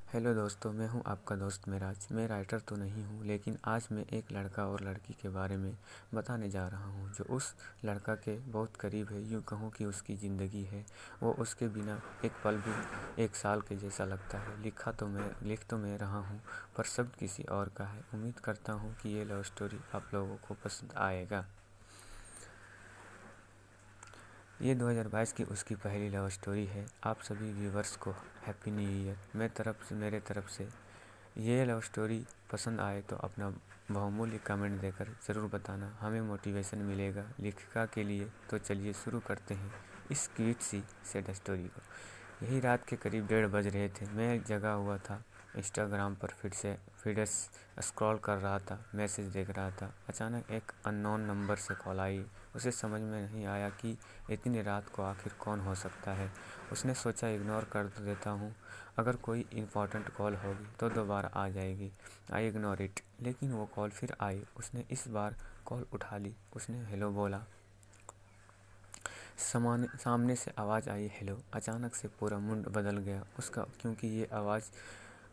Hello दोस्तों, मैं हूं आपका दोस्त मेराज। मैं राइटर तो नहीं हूं, लेकिन आज मैं एक लड़का और लड़की के बारे में बताने जा रहा हूं जो उस लड़का के बहुत करीब है। यूँ कहूँ कि उसकी ज़िंदगी है। वो उसके बिना एक पल भी एक साल के जैसा लगता है। लिख तो मैं रहा हूं, पर शब्द किसी और का है। उम्मीद करता हूं कि ये लव स्टोरी आप लोगों को पसंद आएगा। ये 2022 की उसकी पहली लव स्टोरी है। आप सभी व्यूवर्स को हैप्पी न्यू ईयर। मेरे तरफ से ये लव स्टोरी पसंद आए तो अपना बहुमूल्य कमेंट देकर ज़रूर बताना, हमें मोटिवेशन मिलेगा लेखिका के लिए। तो चलिए शुरू करते हैं इस क्यूट सी सैड स्टोरी को। यही रात के करीब 1:30 बज रहे थे। मैं जगा हुआ था, इंस्टाग्राम पर फीड्स स्क्रॉल कर रहा था, मैसेज देख रहा था। अचानक एक अननोन नंबर से कॉल आई। उसे समझ में नहीं आया कि इतनी रात को आखिर कौन हो सकता है। उसने सोचा इग्नोर कर देता हूँ, अगर कोई इम्पोर्टेंट कॉल होगी तो दोबारा आ जाएगी। I ignore it. लेकिन वो कॉल फिर आई। उसने इस बार कॉल उठा ली। उसने हेलो बोला। सामने से आवाज़ आई, हेलो। अचानक से पूरा मूड बदल गया उसका, क्योंकि ये आवाज़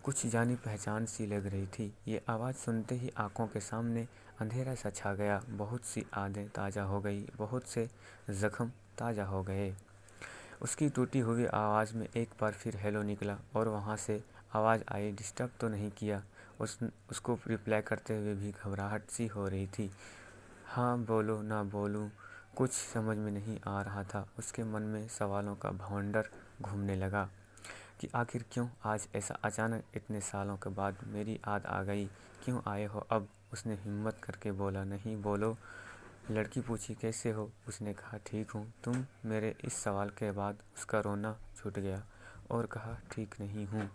कुछ जानी पहचान सी लग रही थी। ये आवाज़ सुनते ही आंखों के सामने अंधेरा सा छा गया। बहुत सी यादें ताज़ा हो गई, बहुत से जख्म ताज़ा हो गए। उसकी टूटी हुई आवाज़ में एक बार फिर हेलो निकला और वहाँ से आवाज़ आई, डिस्टर्ब तो नहीं किया। उसको रिप्लाई करते हुए भी घबराहट सी हो रही थी। हाँ बोलो ना बोलूँ, कुछ समझ में नहीं आ रहा था। उसके मन में सवालों का भंवर घूमने लगा कि आखिर क्यों आज ऐसा अचानक इतने सालों के बाद मेरी याद आ गई। क्यों आए हो अब? उसने हिम्मत करके बोला, नहीं बोलो। लड़की पूछी, कैसे हो? उसने कहा, ठीक हूँ। तुम? मेरे इस सवाल के बाद उसका रोना छूट गया और कहा, ठीक नहीं हूँ।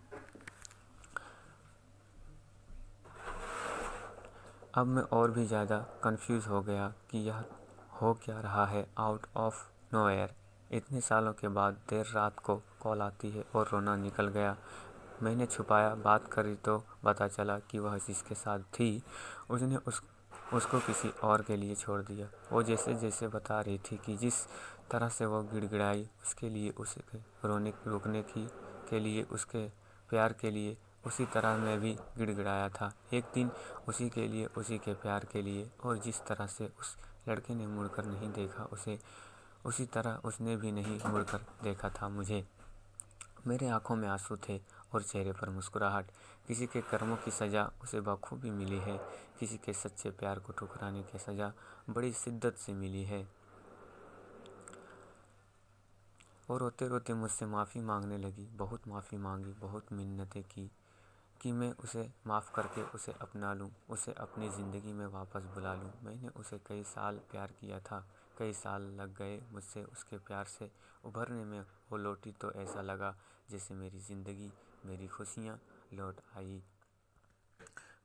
अब मैं और भी ज़्यादा कंफ्यूज हो गया कि यह हो क्या रहा है। आउट ऑफ नोवेयर इतने सालों के बाद देर रात को कॉल आती है और रोना निकल गया। मैंने छुपाया, बात करी तो पता चला कि वह जिसके साथ थी उसने उसको किसी और के लिए छोड़ दिया। वो जैसे जैसे बता रही थी कि जिस तरह से वो गिड़गिड़ाई उसके लिए, उसके रोने रुकने के लिए, उसके प्यार के लिए, उसी तरह मैं भी गिड़गिड़ाया था एक दिन, उसी के लिए, उसी के प्यार के लिए। और जिस तरह से उस लड़के ने मुड़कर नहीं देखा उसे, उसी तरह उसने भी नहीं मुड़कर देखा था मुझे। मेरे आंखों में आंसू थे और चेहरे पर मुस्कुराहट। किसी के कर्मों की सज़ा उसे बखूबी मिली है, किसी के सच्चे प्यार को ठुकराने की सज़ा बड़ी शिद्दत से मिली है। और रोते रोते मुझसे माफ़ी मांगने लगी। बहुत माफ़ी मांगी, बहुत मिन्नतें की कि मैं उसे माफ़ करके उसे अपना लूँ, उसे अपनी ज़िंदगी में वापस बुला लूँ। मैंने उसे कई साल प्यार किया था, कई साल लग गए मुझसे उसके प्यार से उभरने में। वो लौटी तो ऐसा लगा जैसे मेरी ज़िंदगी, मेरी खुशियाँ लौट आई।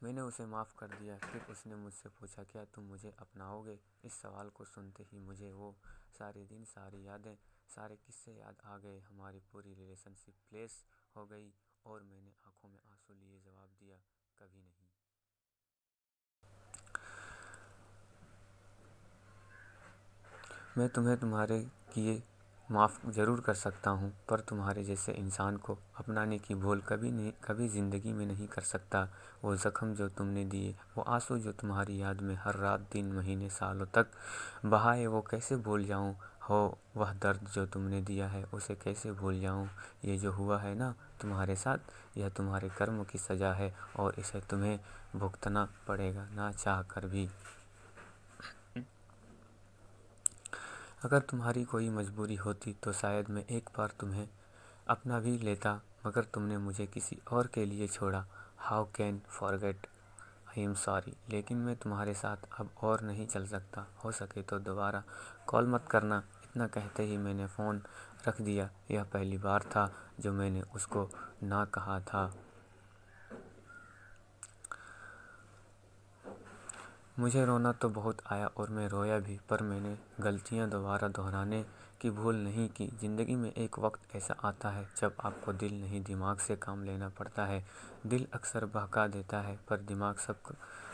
मैंने उसे माफ़ कर दिया। फिर उसने मुझसे पूछा, क्या तुम मुझे अपनाओगे? इस सवाल को सुनते ही मुझे वो सारे दिन, सारी यादें, सारे किस्से याद आ गए। हमारी पूरी रिलेशनशिप फ्लैश हो गई और मैंने आंखों में आंसू लिए जवाब दिया, कभी नहीं। मैं तुम्हें तुम्हारे किए माफ़ ज़रूर कर सकता हूँ, पर तुम्हारे जैसे इंसान को अपनाने की भूल कभी ज़िंदगी में नहीं कर सकता। वो ज़ख्म जो तुमने दिए, वो आंसू जो तुम्हारी याद में हर रात, दिन, महीने, सालों तक बहाए, वो कैसे भूल जाऊँ? हो वह दर्द जो तुमने दिया है, उसे कैसे भूल जाऊँ? ये जो हुआ है ना तुम्हारे साथ, यह तुम्हारे कर्म की सज़ा है और इसे तुम्हें भुगतना पड़ेगा, ना चाह कर भी। अगर तुम्हारी कोई मजबूरी होती तो शायद मैं एक बार तुम्हें अपना भी लेता, मगर तुमने मुझे किसी और के लिए छोड़ा। How can forget, I am sorry, लेकिन मैं तुम्हारे साथ अब और नहीं चल सकता। हो सके तो दोबारा कॉल मत करना। इतना कहते ही मैंने फ़ोन रख दिया। यह पहली बार था जो मैंने उसको ना कहा था। मुझे रोना तो बहुत आया और मैं रोया भी, पर मैंने गलतियां दोबारा दोहराने की भूल नहीं की। ज़िंदगी में एक वक्त ऐसा आता है जब आपको दिल नहीं, दिमाग से काम लेना पड़ता है। दिल अक्सर बहका देता है, पर दिमाग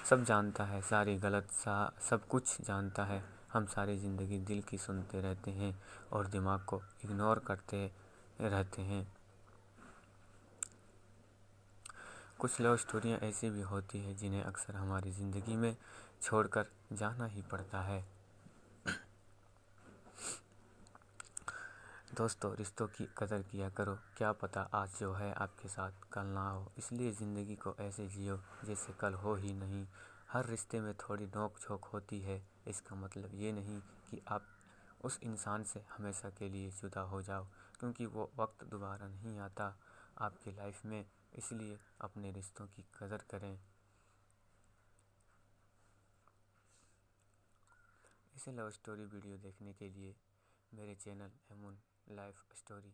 सब जानता है, सारी गलत सब कुछ जानता है। हम सारी ज़िंदगी दिल की सुनते रहते हैं और दिमाग को इग्नोर करते रहते हैं। कुछ लव स्टोरियाँ ऐसी भी होती है जिन्हें अक्सर हमारी ज़िंदगी में छोड़कर जाना ही पड़ता है। दोस्तों, रिश्तों की कदर किया करो। क्या पता आज जो है आपके साथ कल ना हो, इसलिए ज़िंदगी को ऐसे जियो जैसे कल हो ही नहीं। हर रिश्ते में थोड़ी नोक झोंक होती है। इसका मतलब ये नहीं कि आप उस इंसान से हमेशा के लिए जुदा हो जाओ, क्योंकि वो वक्त दोबारा नहीं आता आपकी लाइफ में। इसलिए अपने रिश्तों की कदर करें। इसे लव स्टोरी वीडियो देखने के लिए मेरे चैनल एमुन लाइफ स्टोरी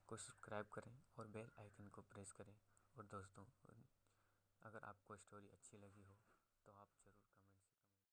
को सब्सक्राइब करें और बेल आइकन को प्रेस करें। और दोस्तों, अगर आपको स्टोरी अच्छी लगी हो तो आप